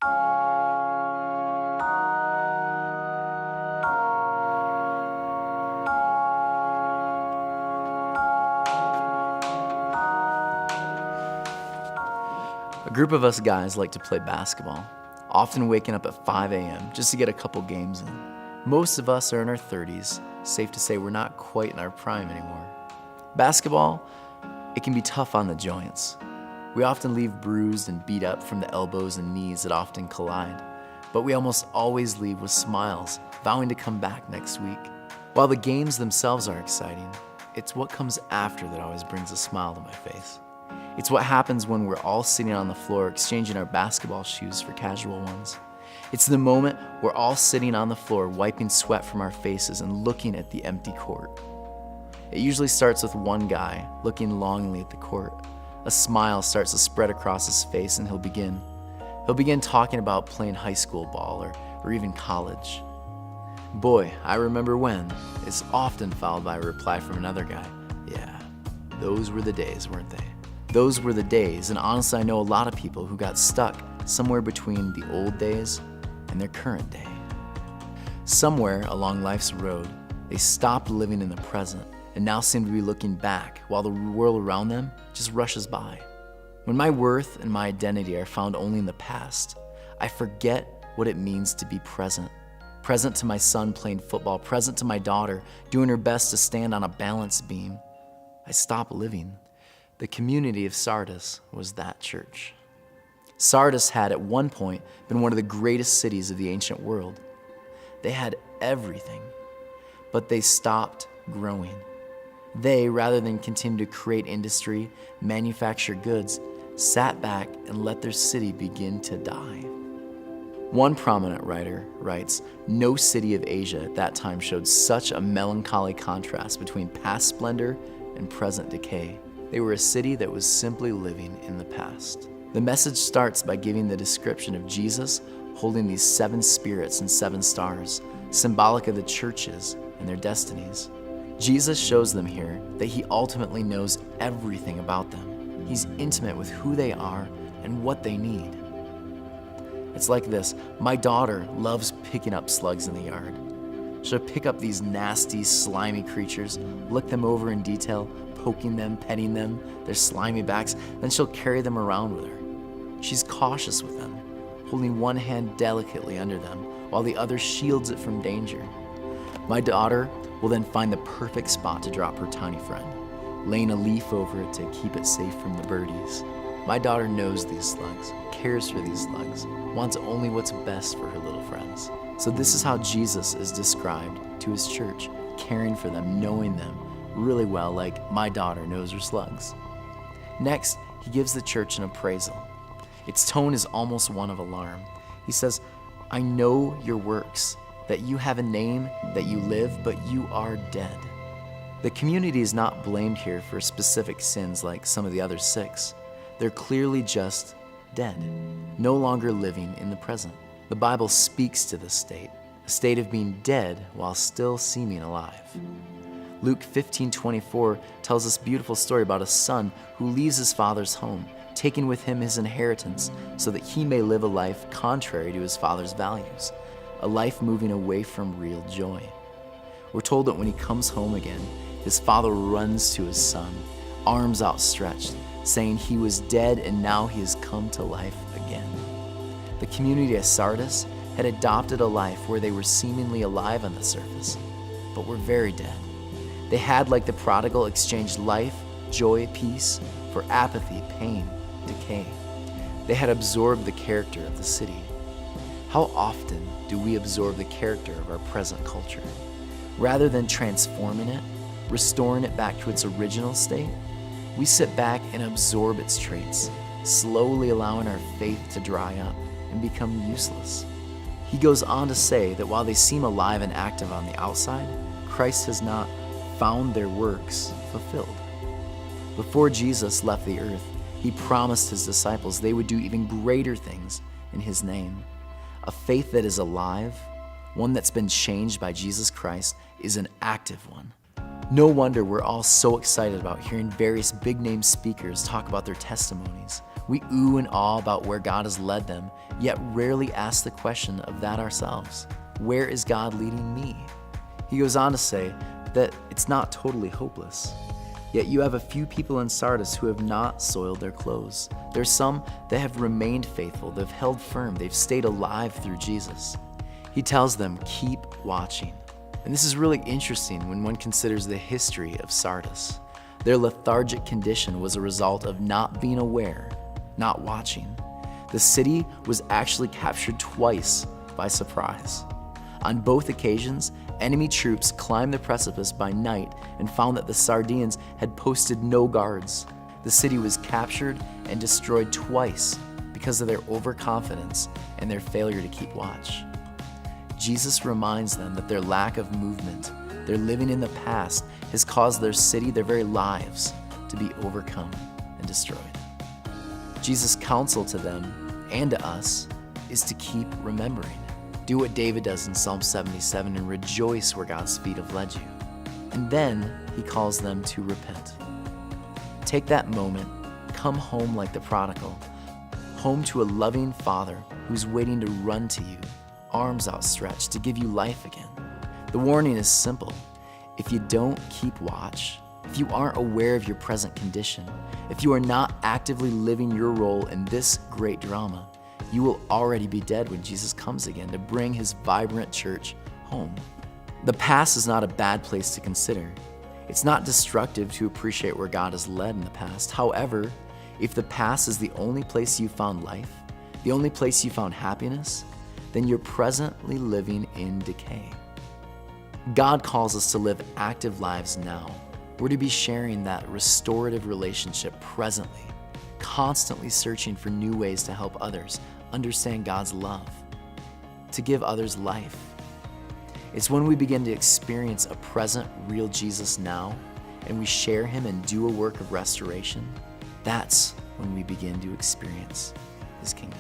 A group of us guys like to play basketball, often waking up at 5 a.m. just to get a couple games in. Most of us are in our 30s. Safe to say we're not quite in our prime anymore. Basketball, it can be tough on the joints. We often leave bruised and beat up from the elbows and knees that often collide, but we almost always leave with smiles, vowing to come back next week. While the games themselves are exciting, it's what comes after that always brings a smile to my face. It's what happens when we're all sitting on the floor exchanging our basketball shoes for casual ones. It's the moment we're all sitting on the floor wiping sweat from our faces and looking at the empty court. It usually starts with one guy looking longingly at the court. A smile starts to spread across his face and he'll begin talking about playing high school ball or even college. "Boy, I remember when," is often followed by a reply from another guy. "Yeah, those were the days, weren't they?" Those were the days, and honestly I know a lot of people who got stuck somewhere between the old days and their current day. Somewhere along life's road, they stopped living in the present and now seem to be looking back while the world around them just rushes by. When my worth and my identity are found only in the past, I forget what it means to be present. Present to my son playing football, present to my daughter doing her best to stand on a balance beam. I stop living. The community of Sardis was that church. Sardis had at one point been one of the greatest cities of the ancient world. They had everything, but they stopped growing. They, rather than continue to create industry, manufacture goods, sat back and let their city begin to die. One prominent writer writes, "No city of Asia at that time showed such a melancholy contrast between past splendor and present decay. They were a city that was simply living in the past." The message starts by giving the description of Jesus holding these 7 spirits and 7 stars, symbolic of the churches and their destinies. Jesus shows them here that he ultimately knows everything about them. He's intimate with who they are and what they need. It's like this: my daughter loves picking up slugs in the yard. She'll pick up these nasty, slimy creatures, look them over in detail, poking them, petting them, their slimy backs, then she'll carry them around with her. She's cautious with them, holding one hand delicately under them while the other shields it from danger. My daughter will then find the perfect spot to drop her tiny friend, laying a leaf over it to keep it safe from the birdies. My daughter knows these slugs, cares for these slugs, wants only what's best for her little friends. So this is how Jesus is described to his church, caring for them, knowing them really well, like my daughter knows her slugs. Next, he gives the church an appraisal. Its tone is almost one of alarm. He says, "I know your works, that you have a name, that you live, but you are dead." The community is not blamed here for specific sins like some of the other 6. They're clearly just dead, no longer living in the present. The Bible speaks to this state, a state of being dead while still seeming alive. Luke 15:24 tells this beautiful story about a son who leaves his father's home, taking with him his inheritance so that he may live a life contrary to his father's values, a life moving away from real joy. We're told that when he comes home again, his father runs to his son, arms outstretched, saying he was dead and now he has come to life again. The community of Sardis had adopted a life where they were seemingly alive on the surface, but were very dead. They had, like the prodigal, exchanged life, joy, peace for apathy, pain, decay. They had absorbed the character of the city. How often do we absorb the character of our present culture? Rather than transforming it, restoring it back to its original state, we sit back and absorb its traits, slowly allowing our faith to dry up and become useless. He goes on to say that while they seem alive and active on the outside, Christ has not found their works fulfilled. Before Jesus left the earth, he promised his disciples they would do even greater things in his name. A faith that is alive, one that's been changed by Jesus Christ, is an active one. No wonder we're all so excited about hearing various big-name speakers talk about their testimonies. We ooh and awe about where God has led them, yet rarely ask the question of that ourselves. Where is God leading me? He goes on to say that it's not totally hopeless. Yet you have a few people in Sardis who have not soiled their clothes. There's some that have remained faithful, they've held firm, they've stayed alive through Jesus. He tells them, keep watching. And this is really interesting when one considers the history of Sardis. Their lethargic condition was a result of not being aware, not watching. The city was actually captured twice by surprise. On both occasions, enemy troops climbed the precipice by night and found that the Sardines had posted no guards. The city was captured and destroyed twice because of their overconfidence and their failure to keep watch. Jesus reminds them that their lack of movement, their living in the past, has caused their city, their very lives, to be overcome and destroyed. Jesus' counsel to them and to us is to keep remembering. Do what David does in Psalm 77 and rejoice where God's feet have led you. And then he calls them to repent. Take that moment, come home like the prodigal, home to a loving Father who's waiting to run to you, arms outstretched to give you life again. The warning is simple. If you don't keep watch, if you aren't aware of your present condition, if you are not actively living your role in this great drama, you will already be dead when Jesus comes again to bring his vibrant church home. The past is not a bad place to consider. It's not destructive to appreciate where God has led in the past. However, if the past is the only place you found life, the only place you found happiness, then you're presently living in decay. God calls us to live active lives now. We're to be sharing that restorative relationship presently, constantly searching for new ways to help others understand God's love, to give others life. It's when we begin to experience a present, real Jesus now, and we share him and do a work of restoration, that's when we begin to experience his kingdom.